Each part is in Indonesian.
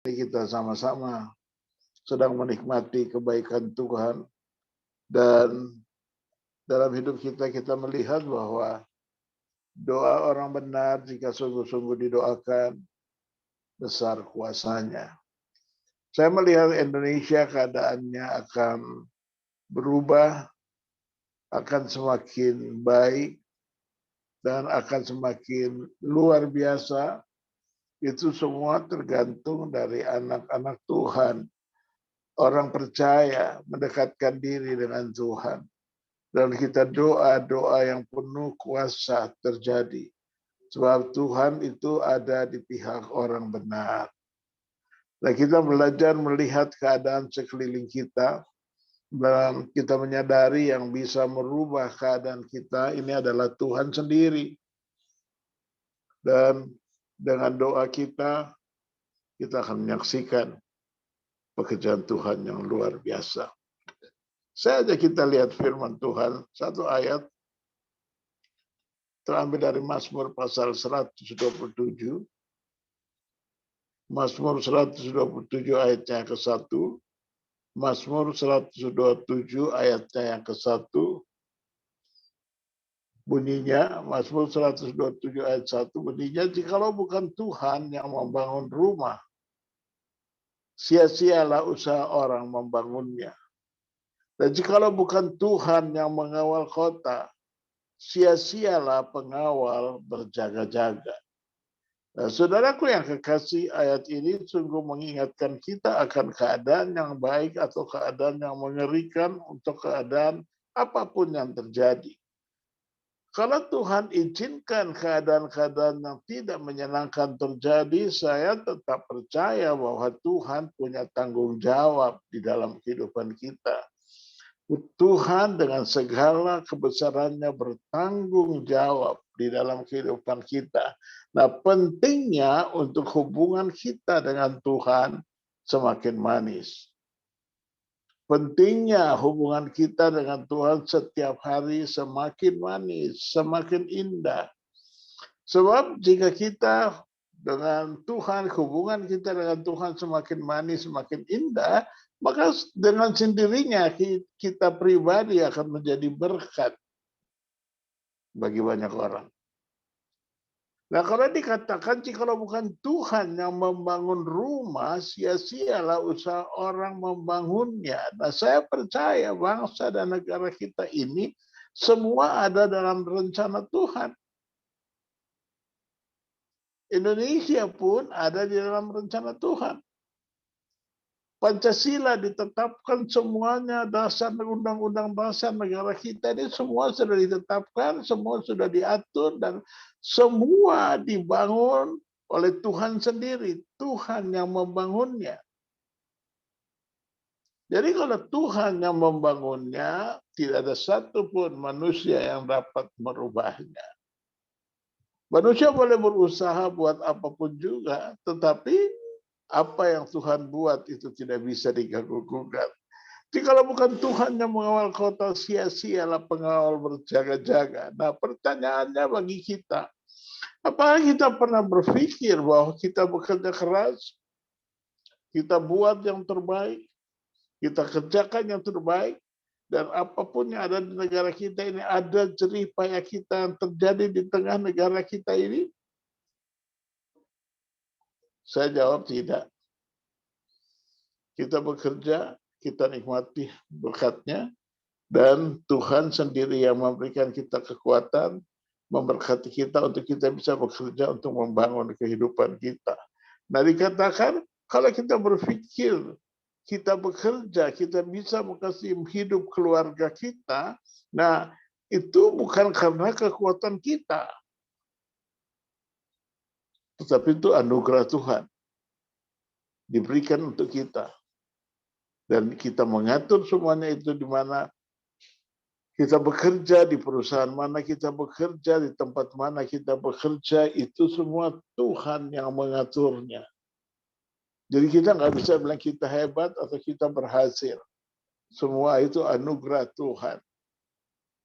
Kita sama-sama sedang menikmati kebaikan Tuhan, dan dalam hidup kita melihat bahwa doa orang benar jika sungguh-sungguh didoakan, besar kuasanya. Saya melihat Indonesia keadaannya akan berubah, akan semakin baik, dan akan semakin luar biasa. Itu semua tergantung dari anak-anak Tuhan. Orang percaya mendekatkan diri dengan Tuhan. Dan kita doa-doa yang penuh kuasa terjadi. Sebab Tuhan itu ada di pihak orang benar. Nah, kita belajar melihat keadaan sekeliling kita. Dan kita menyadari yang bisa merubah keadaan kita ini adalah Tuhan sendiri. Dan dengan doa kita akan menyaksikan pekerjaan Tuhan yang luar biasa. Saya ajak kita lihat firman Tuhan, satu ayat terambil dari Mazmur pasal 127. Mazmur 127 ayatnya yang ke-1. Mazmur 127 ayatnya yang ke-1. Bunyinya, Mazmur 127 ayat 1 bunyinya, jikalau bukan Tuhan yang membangun rumah, sia-sialah usaha orang membangunnya. Dan jikalau bukan Tuhan yang mengawal kota, sia-sialah pengawal berjaga-jaga. Nah, saudaraku yang kekasih, ayat ini sungguh mengingatkan kita akan keadaan yang baik atau keadaan yang mengerikan untuk keadaan apapun yang terjadi. Kalau Tuhan izinkan keadaan-keadaan yang tidak menyenangkan terjadi, saya tetap percaya bahwa Tuhan punya tanggung jawab di dalam kehidupan kita. Tuhan dengan segala kebesarannya bertanggung jawab di dalam kehidupan kita. Nah, pentingnya untuk hubungan kita dengan Tuhan semakin manis. Pentingnya hubungan kita dengan Tuhan setiap hari semakin manis, semakin indah. Sebab jika kita dengan Tuhan, hubungan kita dengan Tuhan semakin manis, semakin indah, maka dengan sendirinya kita pribadi akan menjadi berkat bagi banyak orang. Nah, kalau dikatakan jikalau bukan Tuhan yang membangun rumah, sia-sialah usaha orang membangunnya. Nah, saya percaya bangsa dan negara kita ini semua ada dalam rencana Tuhan. Indonesia pun ada di dalam rencana Tuhan. Pancasila ditetapkan semuanya, dasar undang-undang dasar negara kita ini semua sudah ditetapkan, semua sudah diatur, dan semua dibangun oleh Tuhan sendiri. Tuhan yang membangunnya. Jadi kalau Tuhan yang membangunnya, tidak ada satupun manusia yang dapat merubahnya. Manusia boleh berusaha buat apapun juga, tetapi apa yang Tuhan buat itu tidak bisa diganggu-gugat. Jikalau bukan Tuhan yang mengawal kota, sia-sialah pengawal berjaga-jaga. Nah, pertanyaannya bagi kita, apakah kita pernah berpikir bahwa kita bekerja keras, kita buat yang terbaik, kita kerjakan yang terbaik, dan apapun yang ada di negara kita ini, ada jerih payah kita yang terjadi di tengah negara kita ini? Saya jawab tidak. Kita bekerja, kita nikmati berkatnya, dan Tuhan sendiri yang memberikan kita kekuatan, memberkati kita untuk kita bisa bekerja untuk membangun kehidupan kita. Nah, dikatakan kalau kita berpikir kita bekerja, kita bisa mengasihi hidup keluarga kita, nah itu bukan karena kekuatan kita, tetapi itu anugerah Tuhan diberikan untuk kita. Dan kita mengatur semuanya itu di mana kita bekerja, di perusahaan mana kita bekerja, di tempat mana kita bekerja, itu semua Tuhan yang mengaturnya. Jadi kita nggak bisa bilang kita hebat atau kita berhasil. Semua itu anugerah Tuhan.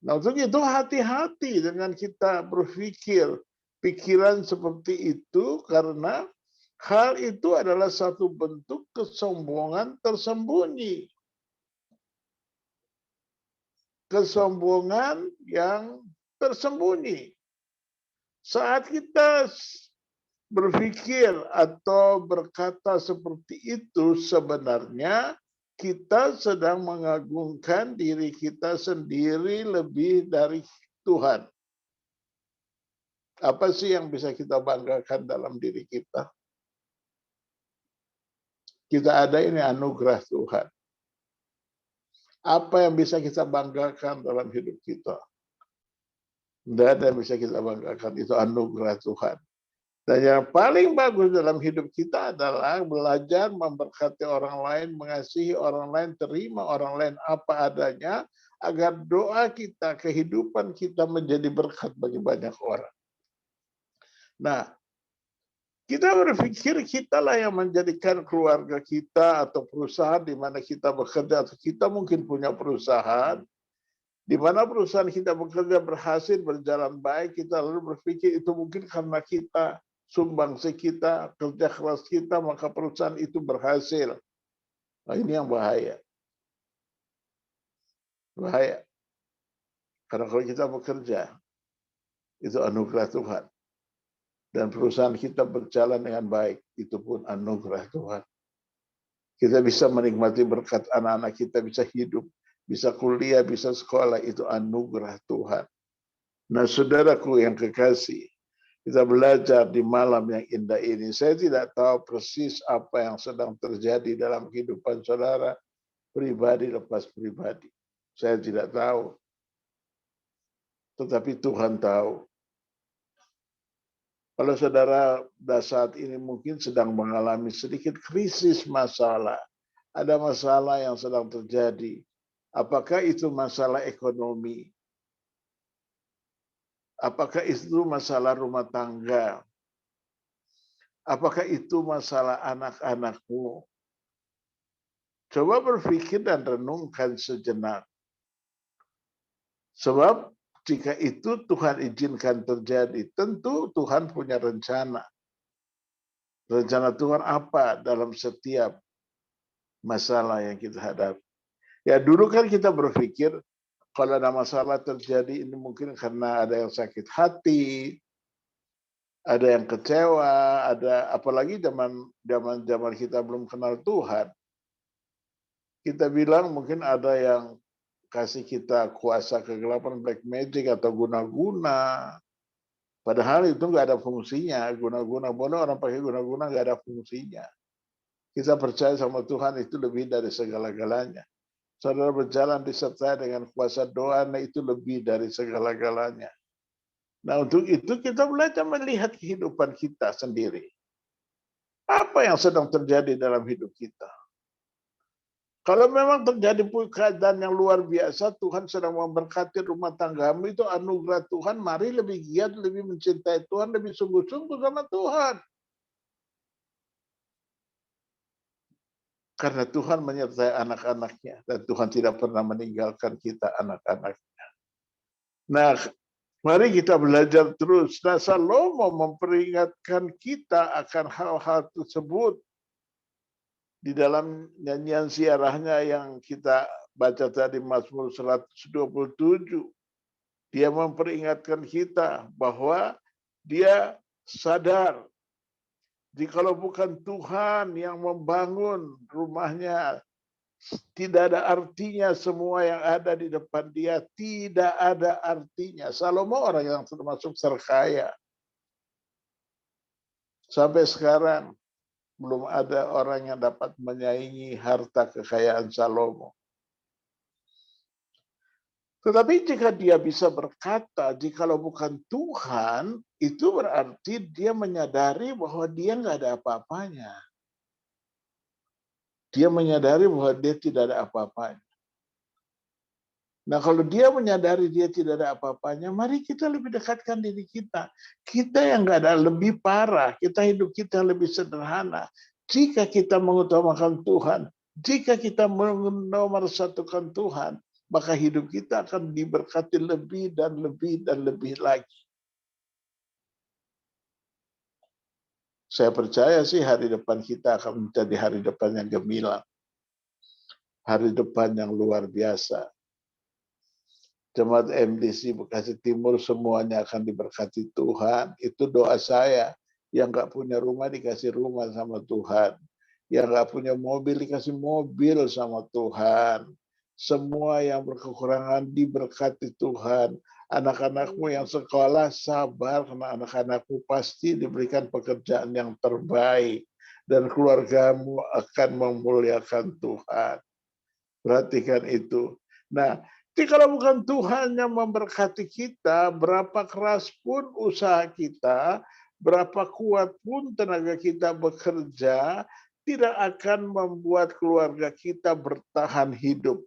Nah, untuk itu hati-hati dengan kita berpikir pikiran seperti itu, karena Hal itu adalah satu bentuk kesombongan tersembunyi. Kesombongan yang tersembunyi. Saat kita berpikir atau berkata seperti itu, sebenarnya kita sedang mengagungkan diri kita sendiri lebih dari Tuhan. Apa sih yang bisa kita banggakan dalam diri kita? Kita ada ini anugerah Tuhan. Apa yang bisa kita banggakan dalam hidup kita? Tidak ada yang bisa kita banggakan, itu anugerah Tuhan. Dan yang paling bagus dalam hidup kita adalah belajar memberkati orang lain, mengasihi orang lain, terima orang lain apa adanya, agar doa kita, kehidupan kita menjadi berkat bagi banyak orang. Nah, kita berpikir kitalah yang menjadikan keluarga kita atau perusahaan di mana kita bekerja, atau kita mungkin punya perusahaan, di mana perusahaan kita bekerja berhasil, berjalan baik, kita lalu berpikir itu mungkin karena kita, sumbangsi kita, kerja keras kita, maka perusahaan itu berhasil. Nah, ini yang bahaya. Bahaya. Karena kalau kita bekerja, itu anugerah Tuhan. Dan perusahaan kita berjalan dengan baik, itu pun anugerah Tuhan. Kita bisa menikmati berkat anak-anak kita, bisa hidup, bisa kuliah, bisa sekolah, itu anugerah Tuhan. Nah, saudaraku yang kekasih, kita belajar di malam yang indah ini. Saya tidak tahu persis apa yang sedang terjadi dalam kehidupan saudara, pribadi lepas pribadi. Saya tidak tahu. Tetapi Tuhan tahu. Kalau saudara saat ini mungkin sedang mengalami sedikit krisis masalah, ada masalah yang sedang terjadi. Apakah itu masalah ekonomi? Apakah itu masalah rumah tangga? Apakah itu masalah anak-anakmu? Coba berpikir dan renungkan sejenak. Sebab jika itu Tuhan izinkan terjadi, tentu Tuhan punya rencana. Rencana Tuhan apa dalam setiap masalah yang kita hadapi? Ya, dulu kan kita berpikir kalau ada masalah terjadi ini mungkin karena ada yang sakit hati, ada yang kecewa, ada apalagi zaman kita belum kenal Tuhan. Kita bilang mungkin ada yang kasih kita kuasa kegelapan, black magic atau guna-guna. Padahal itu nggak ada fungsinya. Guna-guna, bodoh orang pakai guna-guna nggak ada fungsinya. Kita percaya sama Tuhan itu lebih dari segala-galanya. Saudara berjalan disertai dengan kuasa doa, nah itu lebih dari segala-galanya. Nah, untuk itu kita belajar melihat kehidupan kita sendiri. Apa yang sedang terjadi dalam hidup kita? Kalau memang terjadi keadaan yang luar biasa, Tuhan sedang memberkati rumah tanggamu, itu anugerah Tuhan, mari lebih giat, lebih mencintai Tuhan, lebih sungguh-sungguh sama Tuhan. Karena Tuhan menyertai anak-anaknya, dan Tuhan tidak pernah meninggalkan kita anak-anaknya. Nah, mari kita belajar terus. Nah, Salomo memperingatkan kita akan hal-hal tersebut di dalam nyanyian siarahnya yang kita baca tadi, Mazmur 127. Dia memperingatkan kita bahwa dia sadar jikalau bukan Tuhan yang membangun rumahnya, tidak ada artinya semua yang ada di depan dia, tidak ada artinya. Salomo orang yang termasuk terkaya. Sampai sekarang belum ada orang yang dapat menyaingi harta kekayaan Salomo. Tetapi jika dia bisa berkata, jikalau bukan Tuhan, itu berarti dia menyadari bahwa dia nggak ada apa-apanya. Dia menyadari bahwa dia tidak ada apa-apanya. Nah, kalau dia menyadari dia tidak ada apa-apanya, mari kita lebih dekatkan diri kita. Kita yang nggak ada lebih parah, kita hidup kita lebih sederhana. Jika kita mengutamakan Tuhan, jika kita menomorsatukan Tuhan, maka hidup kita akan diberkati lebih dan lebih dan lebih lagi. Saya percaya sih hari depan kita akan menjadi hari depan yang gemilang. Hari depan yang luar biasa. Jemaat MDC Bekasi Timur semuanya akan diberkati Tuhan. Itu doa saya. Yang nggak punya rumah dikasih rumah sama Tuhan. Yang nggak punya mobil dikasih mobil sama Tuhan. Semua yang berkekurangan diberkati Tuhan. Anak-anakmu yang sekolah sabar, karena anak-anakmu pasti diberikan pekerjaan yang terbaik. Dan keluargamu akan memuliakan Tuhan. Perhatikan itu. Nah, jadi kalau bukan Tuhan yang memberkati kita, berapa keras pun usaha kita, berapa kuat pun tenaga kita bekerja, tidak akan membuat keluarga kita bertahan hidup.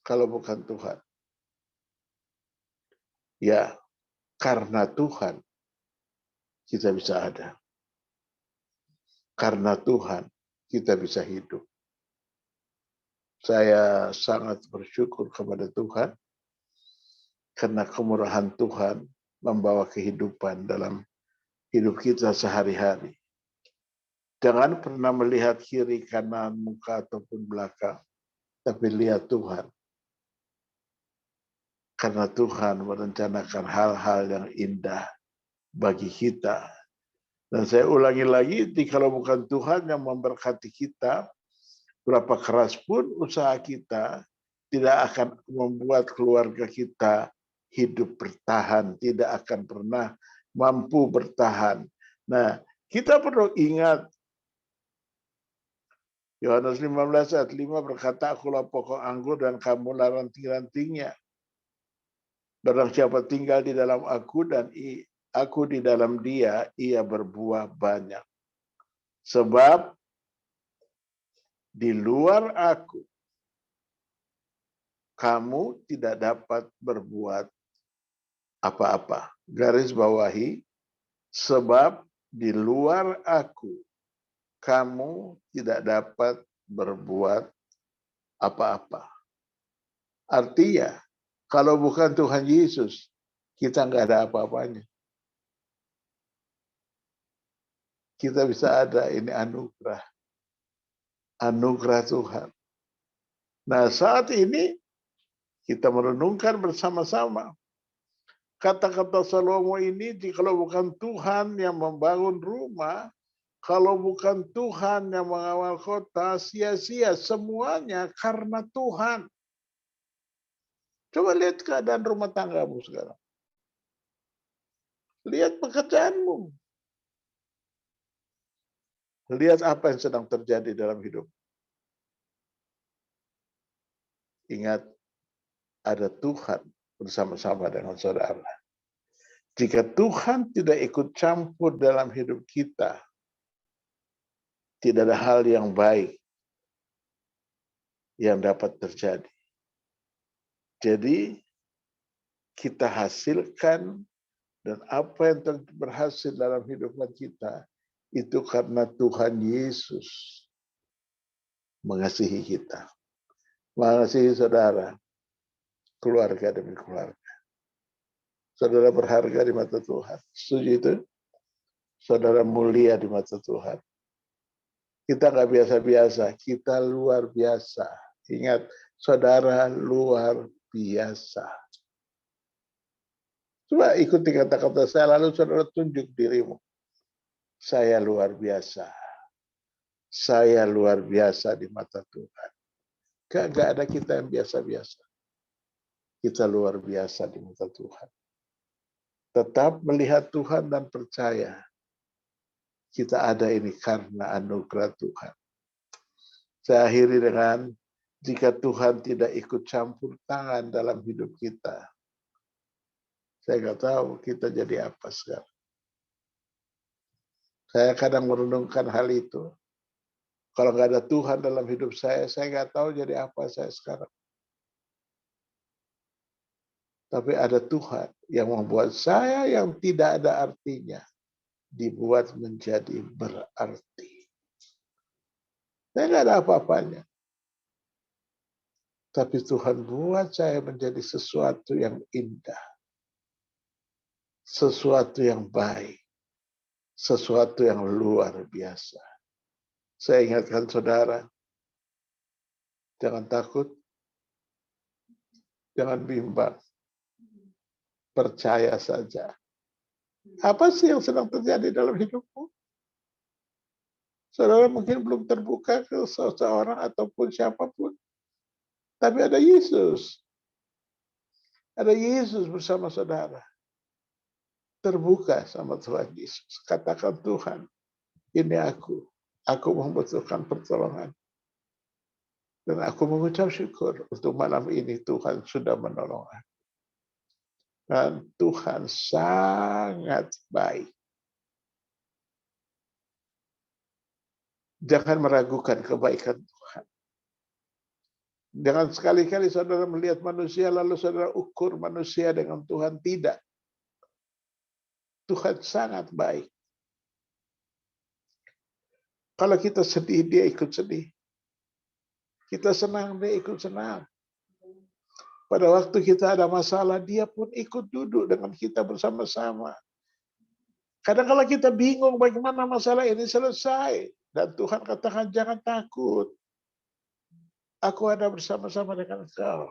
Kalau bukan Tuhan. Ya, karena Tuhan kita bisa ada. Karena Tuhan kita bisa hidup. Saya sangat bersyukur kepada Tuhan karena kemurahan Tuhan membawa kehidupan dalam hidup kita sehari-hari. Jangan pernah melihat kiri, kanan, muka, ataupun belakang. Tapi lihat Tuhan. Karena Tuhan merencanakan hal-hal yang indah bagi kita. Dan saya ulangi lagi, kalau bukan Tuhan yang memberkati kita, berapa keras pun usaha kita, tidak akan membuat keluarga kita hidup bertahan, tidak akan pernah mampu bertahan. Nah, kita perlu ingat, Yohanes 15 ayat 5 berkata, akulah pokok anggur dan kamulah ranting-rantingnya. Barang siapa tinggal di dalam aku dan aku di dalam dia, ia berbuah banyak. Sebab di luar aku, kamu tidak dapat berbuat apa-apa. Garis bawahi, sebab di luar aku, kamu tidak dapat berbuat apa-apa. Artinya, kalau bukan Tuhan Yesus, kita nggak ada apa-apanya. Kita bisa ada, ini anugerah. Anugerah Tuhan. Nah, saat ini kita merenungkan bersama-sama. Kata-kata Salomo ini, kalau bukan Tuhan yang membangun rumah, kalau bukan Tuhan yang mengawal kota, sia-sia semuanya karena Tuhan. Coba lihat keadaan rumah tanggamu sekarang. Lihat pekerjaanmu. Lihat apa yang sedang terjadi dalam hidup. Ingat, ada Tuhan bersama-sama dengan saudara. Jika Tuhan tidak ikut campur dalam hidup kita, tidak ada hal yang baik yang dapat terjadi. Jadi, kita hasilkan dan apa yang berhasil dalam hidup kita, itu karena Tuhan Yesus mengasihi kita. Mengasihi saudara, keluarga demi keluarga. Saudara berharga di mata Tuhan. Setuju itu? Saudara mulia di mata Tuhan. Kita nggak biasa-biasa, kita luar biasa. Ingat, saudara luar biasa. Coba ikuti kata-kata saya, lalu saudara tunjuk dirimu. Saya luar biasa. Saya luar biasa di mata Tuhan. Gak ada kita yang biasa-biasa. Kita luar biasa di mata Tuhan. Tetap melihat Tuhan dan percaya kita ada ini karena anugerah Tuhan. Saya akhiri dengan, jika Tuhan tidak ikut campur tangan dalam hidup kita, saya nggak tahu kita jadi apa sekarang. Saya kadang merenungkan hal itu. Kalau nggak ada Tuhan dalam hidup saya nggak tahu jadi apa saya sekarang. Tapi ada Tuhan yang membuat saya yang tidak ada artinya dibuat menjadi berarti. Saya nggak ada apa-apanya. Tapi Tuhan buat saya menjadi sesuatu yang indah. sesuatu yang baik, sesuatu yang luar biasa. Saya ingatkan saudara, jangan takut, jangan bimbang, percaya saja. Apa sih yang sedang terjadi dalam hidupmu? Saudara mungkin belum terbuka ke seseorang ataupun siapapun. Tapi ada Yesus. Ada Yesus bersama saudara. Terbuka sama Tuhan Yesus. Katakan, Tuhan, ini aku. Aku membutuhkan pertolongan. Dan aku mengucap syukur untuk malam ini Tuhan sudah menolong aku. Dan Tuhan sangat baik. Jangan meragukan kebaikan Tuhan. Jangan sekali-kali saudara melihat manusia lalu saudara ukur manusia dengan Tuhan. Tidak. Tuhan sangat baik. Kalau kita sedih, dia ikut sedih. Kita senang, dia ikut senang. Pada waktu kita ada masalah, dia pun ikut duduk dengan kita bersama-sama. Kadang kalau kita bingung bagaimana masalah ini selesai. Dan Tuhan katakan, jangan takut. Aku ada bersama-sama dengan engkau.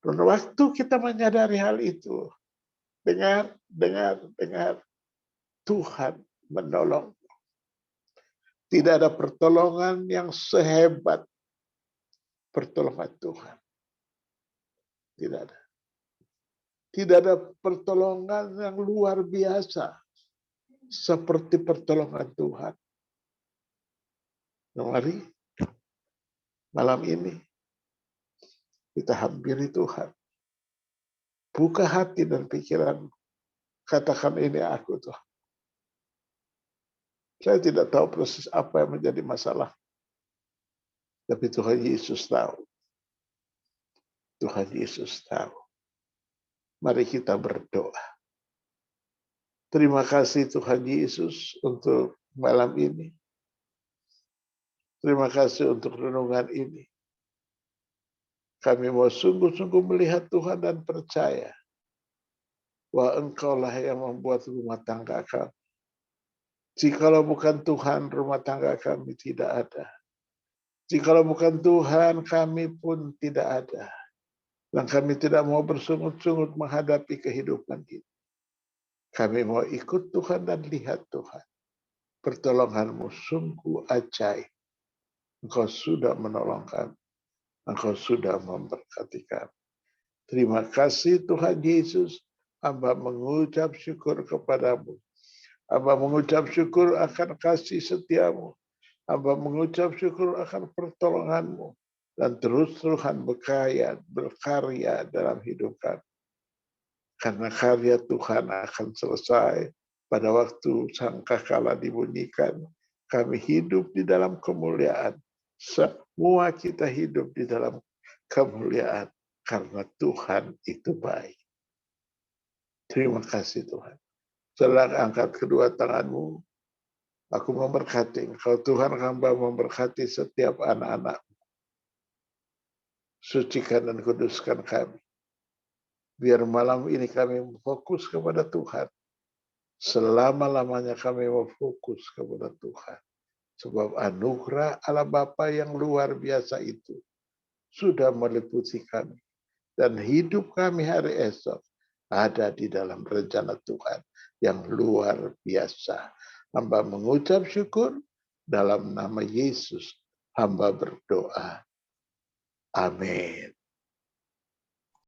Dan waktu kita menyadari hal itu, dengar. Tuhan menolong. Tidak ada pertolongan yang sehebat pertolongan Tuhan. Tidak ada. Tidak ada pertolongan yang luar biasa seperti pertolongan Tuhan. Mari malam ini kita hampiri Tuhan. Buka hati dan pikiran. Katakan, ini aku Tuhan. Saya tidak tahu persis apa yang menjadi masalah. Tapi Tuhan Yesus tahu. Tuhan Yesus tahu. Mari kita berdoa. Terima kasih Tuhan Yesus untuk malam ini. Terima kasih untuk renungan ini. Kami mau sungguh-sungguh melihat Tuhan dan percaya bahwa Engkaulah yang membuat rumah tangga kami. Jikalau bukan Tuhan, rumah tangga kami tidak ada. Jikalau bukan Tuhan, kami pun tidak ada. Dan kami tidak mau bersungut-sungut menghadapi kehidupan ini. Kami mau ikut Tuhan dan lihat Tuhan. Pertolongan-Mu sungguh ajaib. Engkau sudah menolong kami. Engkau sudah memberkati kami. Terima kasih Tuhan Yesus. Hamba mengucap syukur kepadamu. Hamba mengucap syukur akan kasih setiamu. Hamba mengucap syukur akan pertolongan-Mu. Dan terus Tuhan berkarya dalam hidup kami. Karena karya Tuhan akan selesai pada waktu sangkakala dibunyikan. Kami hidup di dalam kemuliaan. Semua kita hidup di dalam kemuliaan. Karena Tuhan itu baik. Terima kasih Tuhan. Saudara, angkat kedua tanganmu. Aku memberkati Engkau Tuhan, hamba memberkati setiap anak-anak. Sucikan dan kuduskan kami. Biar malam ini kami fokus kepada Tuhan. Selama-lamanya kami mau fokus kepada Tuhan. Sebab anugerah Allah Bapa yang luar biasa itu sudah meliputi kami. Dan hidup kami hari esok ada di dalam rencana Tuhan yang luar biasa. Hamba mengucap syukur dalam nama Yesus. Hamba berdoa. Amin.